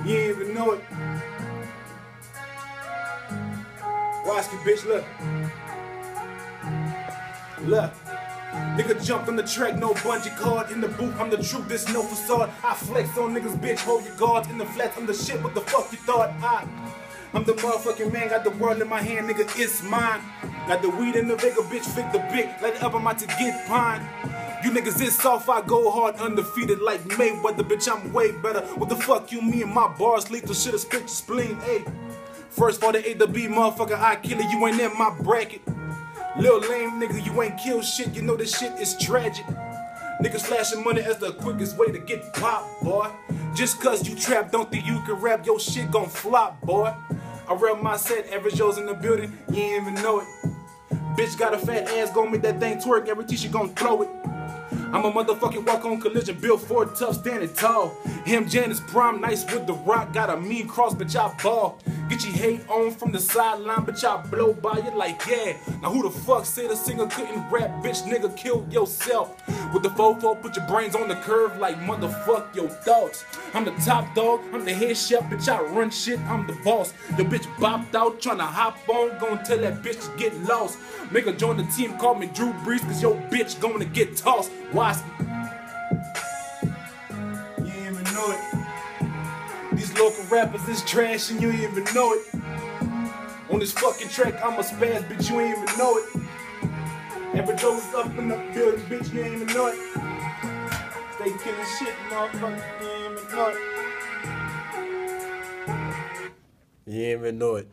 You ain't even know it. Watch me, bitch, look. Look. Nigga jumped on the track, no bungee cord. In the booth, I'm the truth, there's no facade. I flex on niggas, bitch, hold your guards. In the flats, I'm the shit, what the fuck you thought? I'm the motherfucking man, got the world in my hand, nigga, it's mine. Got the weed in the Vega, bitch, fit the big, like the up, I'm out to get pine. You niggas is soft, I go hard, undefeated like Mayweather, bitch, I'm way better. What the fuck you mean, my bars lethal, should've split your spleen, ayy. First for the A to B, motherfucker, I kill it, you ain't in my bracket. Lil lame nigga, you ain't kill shit, you know this shit is tragic. Niggas flashing money as the quickest way to get popped, boy. Just cause you trap, don't think you can rap, your shit gon' flop, boy. I rep my set, average Joe's in the building, you ain't even know it. Bitch got a fat ass, gon' make that thing twerk, every teacher gon' throw it. I'm a motherfucking walk-on collision, built for tough, standing tall. Him, Janice, prime, nice with the rock, got a mean cross, bitch, I ball. Get your hate on from the sideline, bitch, I blow by you like, yeah. Now who the fuck said a singer couldn't rap, bitch, nigga, kill yourself. With the fofo, put your brains on the curve like motherfuck your thoughts. I'm the top dog, I'm the head chef, bitch, I run shit, I'm the boss. The bitch bopped out, tryna hop on, gon' tell that bitch to get lost. Make her join the team, call me Drew Brees, cause your bitch gonna get tossed. Watch me. You ain't even know it. These local rappers is trash and you ain't even know it. On this fucking track, I'm a spaz, bitch, you ain't even know it. Every Joe's up in the building, bitch, you ain't even know it. They killing shit, motherfucker, you ain't even know it. You ain't even know it.